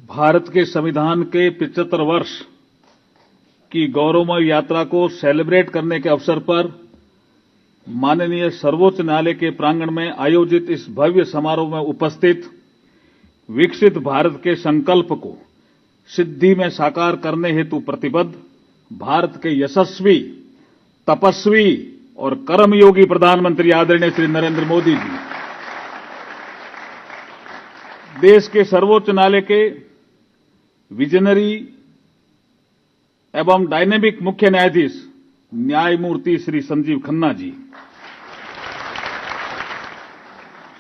भारत के संविधान के 75 वर्ष की गौरवमय यात्रा को सेलिब्रेट करने के अवसर पर माननीय सर्वोच्च न्यायालय के प्रांगण में आयोजित इस भव्य समारोह में उपस्थित विकसित भारत के संकल्प को सिद्धि में साकार करने हेतु प्रतिबद्ध भारत के यशस्वी, तपस्वी और कर्मयोगी प्रधानमंत्री आदरणीय श्री नरेंद्र मोदी जी, देश के सर्वोच्च न्यायालय के विजनरी एवं डायनेमिक मुख्य न्यायाधीश न्यायमूर्ति श्री संजीव खन्ना जी,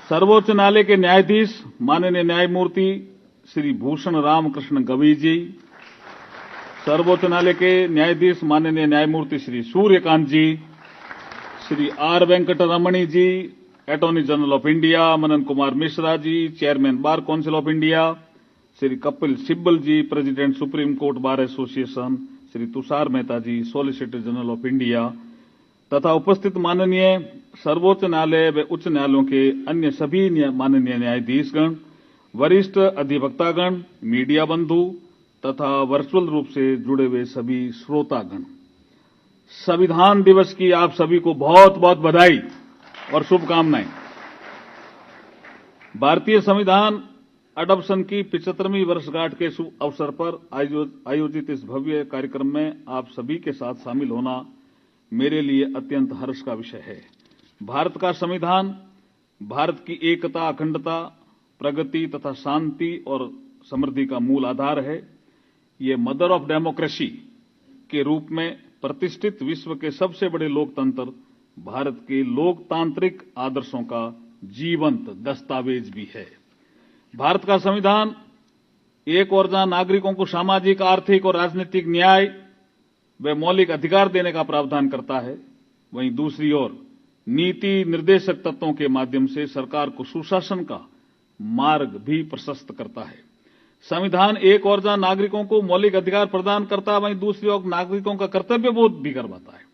सर्वोच्च न्यायालय के न्यायाधीश माननीय न्यायमूर्ति श्री भूषण रामकृष्ण गवई जी, सर्वोच्च न्यायालय के न्यायाधीश माननीय न्यायमूर्ति Shri Suryakant ji, Shri R Venkataramani ji, attorney general of India Manan Kumar Mishra ji, chairman bar council of India, Shri Kapil Sibal ji, president supreme court bar association, Shri Tushar Mehta ji, solicitor general of India तथा उपस्थित माननीय सर्वोच्च न्यायालय व उच्च न्यायालयों के अन्य सभी माननीय न्यायाधीशगण, वरिष्ठ अधिवक्तागण, मीडिया बंधु तथा वर्चुअल रूप से जुड़े हुए सभी श्रोतागण, संविधान दिवस की आप सभी को बहुत बहुत बधाई और शुभकामनाएं। भारतीय संविधान अडॉप्शन की 75वीं वर्षगांठ के शुभ अवसर पर आयोजित इस भव्य कार्यक्रम में आप सभी के साथ शामिल होना मेरे लिए अत्यंत हर्ष का विषय है। भारत का संविधान भारत की एकता, अखंडता, प्रगति तथा शांति और समृद्धि का मूल आधार है। ये मदर ऑफ डेमोक्रेसी के रूप में प्रतिष्ठित विश्व के सबसे बड़े लोकतंत्र भारत के लोकतांत्रिक आदर्शों का जीवंत दस्तावेज भी है। भारत का संविधान एक ओर जहां नागरिकों को सामाजिक, आर्थिक और राजनीतिक न्याय व मौलिक अधिकार देने का प्रावधान करता है, वहीं दूसरी ओर नीति निर्देशक तत्वों के माध्यम से सरकार को सुशासन का मार्ग भी प्रशस्त करता है। संविधान एक ओर जहां नागरिकों को मौलिक अधिकार प्रदान करता है, वहीं दूसरी ओर नागरिकों का कर्तव्य बोध भी करवाता है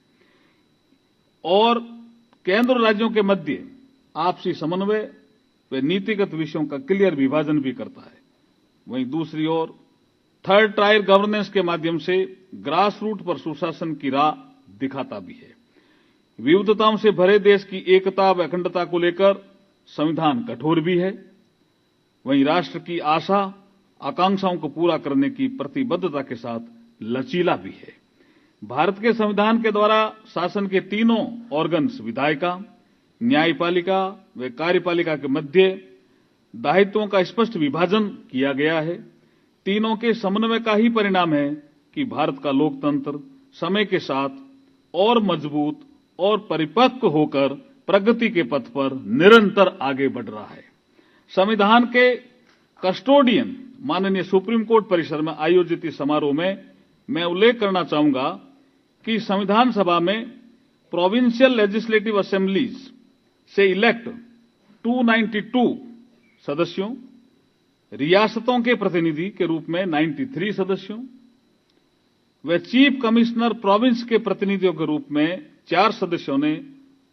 और केंद्र और राज्यों के मध्य आपसी समन्वय व नीतिगत विषयों का क्लियर विभाजन भी करता है। वहीं दूसरी ओर थर्ड टायर गवर्नेंस के माध्यम से ग्रास रूट पर सुशासन की राह दिखाता भी है। विविधताओं से भरे देश की एकता व अखंडता को लेकर संविधान कठोर भी है, वहीं राष्ट्र की आशा आकांक्षाओं को पूरा करने की प्रतिबद्धता के साथ लचीला भी है। भारत के संविधान के द्वारा शासन के तीनों ऑर्गन्स विधायिका, न्यायपालिका व कार्यपालिका के मध्य दायित्वों का स्पष्ट विभाजन किया गया है। तीनों के समन्वय का ही परिणाम है कि भारत का लोकतंत्र समय के साथ और मजबूत और परिपक्व होकर प्रगति के पथ पर निरंतर आगे बढ़ रहा है। संविधान के कस्टोडियन माननीय सुप्रीम कोर्ट परिसर में आयोजित इस समारोह में मैं उल्लेख करना चाहूंगा कि संविधान सभा में प्रोविंशियल लेजिस्लेटिव असेंबलीज से इलेक्ट 292 सदस्यों, रियासतों के प्रतिनिधि के रूप में 93 सदस्यों व चीफ कमिश्नर प्रोविंस के प्रतिनिधियों के रूप में 4 सदस्यों ने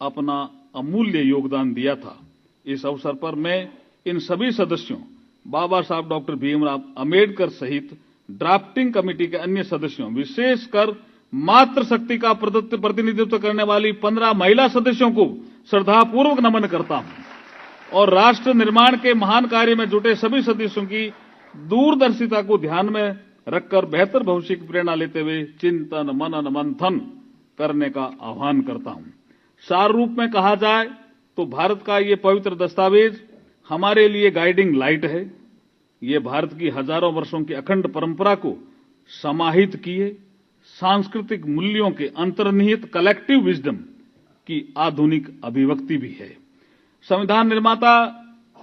अपना अमूल्य योगदान दिया था। इस अवसर पर मैं इन सभी सदस्यों, बाबा साहब डॉक्टर भीमराव अम्बेडकर सहित ड्राफ्टिंग कमेटी के अन्य सदस्यों, विशेषकर मातृशक्ति का प्रतिनिधित्व करने वाली 15 महिला सदस्यों को श्रद्धापूर्वक नमन करता हूं और राष्ट्र निर्माण के महान कार्य में जुटे सभी सदस्यों की दूरदर्शिता को ध्यान में रखकर बेहतर भविष्य की प्रेरणा लेते हुए चिंतन, मनन, मंथन करने का आह्वान करता हूं। सार रूप में कहा जाए तो भारत का ये पवित्र दस्तावेज हमारे लिए गाइडिंग लाइट है। ये भारत की हजारों वर्षों की अखंड परंपरा को समाहित किए सांस्कृतिक मूल्यों के अंतर्निहित कलेक्टिव विजडम की आधुनिक अभिव्यक्ति भी है। संविधान निर्माता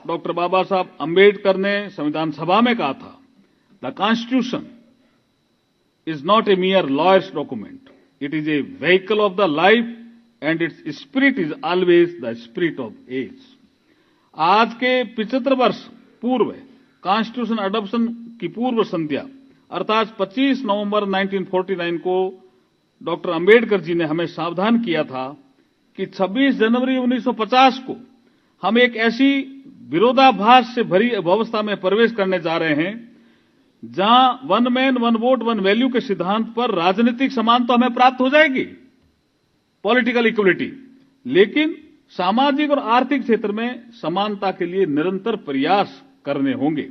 डॉक्टर बाबा साहब अम्बेडकर ने संविधान सभा में कहा था, the constitution is not a mere lawyers document, it is a vehicle of the life and its spirit is always the spirit of age. आज के 75 वर्ष पूर्व कॉन्स्टिट्यूशन अडॉप्शन की पूर्व संध्या अर्थात 25 नवंबर 1949 को डॉक्टर अंबेडकर जी ने हमें सावधान किया था कि 26 जनवरी 1950 को हम एक ऐसी विरोधाभास से भरी अवस्था में प्रवेश करने जा रहे हैं जहां one man one vote one value के सिद्धांत पर राजनीतिक समानता हमें प्राप्त हो जाएगी, पॉलिटिकल इक्वलिटी, लेकिन सामाजिक और आर्थिक क्षेत्र में समानता के लिए निरंतर प्रयास करने होंगे।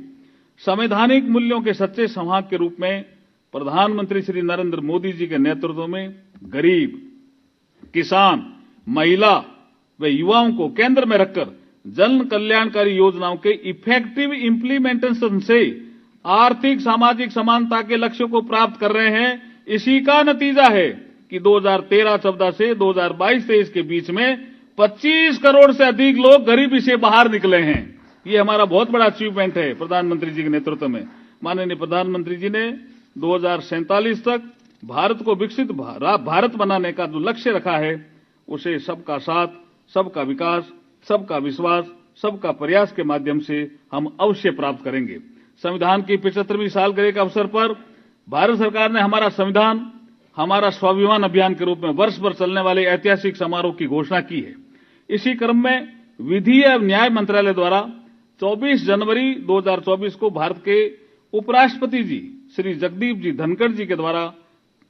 संवैधानिक मूल्यों के सच्चे संवाहक के रूप में प्रधानमंत्री श्री नरेंद्र मोदी जी के नेतृत्व में गरीब, किसान, महिला व युवाओं को केंद्र में रखकर जन कल्याणकारी योजनाओं के इफेक्टिव इंप्लीमेंटेशन से आर्थिक सामाजिक समानता के लक्ष्यों को प्राप्त कर रहे हैं। इसी का नतीजा है कि 2013-14 से 2022-23 के बीच में 25 करोड़ से अधिक लोग गरीबी से बाहर निकले हैं। ये हमारा बहुत बड़ा अचीवमेंट है प्रधानमंत्री जी के नेतृत्व में। माननीय प्रधानमंत्री जी ने 2047 तक भारत को विकसित भारत बनाने का जो लक्ष्य रखा है, उसे सबका साथ, सबका विकास, सबका विश्वास, सबका प्रयास के माध्यम से हम अवश्य प्राप्त करेंगे। संविधान की 75वीं सालगिरह के अवसर पर भारत सरकार ने हमारा संविधान हमारा स्वाभिमान अभियान के रूप में वर्ष भर चलने वाले ऐतिहासिक समारोह की घोषणा की है। इसी क्रम में विधि एवं न्याय मंत्रालय द्वारा 24 जनवरी 2024 को भारत के उपराष्ट्रपति जी श्री जगदीप जी धनखड़ जी के द्वारा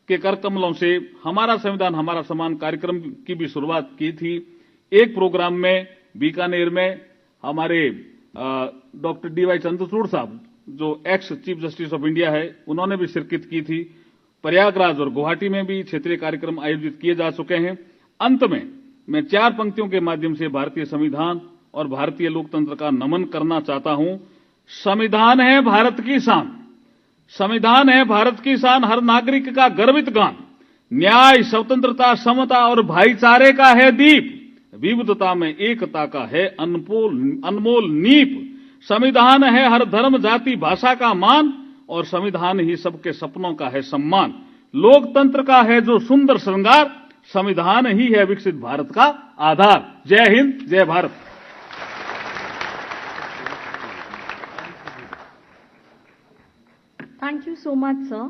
के कर कमलों से हमारा संविधान हमारा सम्मान कार्यक्रम की भी शुरुआत की थी। एक प्रोग्राम में बीकानेर में हमारे डॉक्टर DY चंद्रचूड़ साहब, जो ex chief justice of India है, उन्होंने भी शिरकत की थी। प्रयागराज और गुवाहाटी में भी क्षेत्रीय कार्यक्रम आयोजित किए जा चुके हैं। अंत में मैं 4 पंक्तियों के माध्यम से भारतीय संविधान और भारतीय लोकतंत्र का नमन करना चाहता हूं। संविधान है भारत की शान, संविधान है भारत की शान, हर नागरिक का गर्वित गान, न्याय, स्वतंत्रता, समता और भाईचारे का है दीप, विविधता में एकता का है अनमोल नीप। संविधान है हर धर्म, जाति, भाषा का मान और संविधान ही सबके सपनों का है सम्मान। लोकतंत्र का है जो सुंदर श्रृंगार, संविधान ही है विकसित भारत का आधार। जय हिंद, जय Bharat. Thank you so much, sir.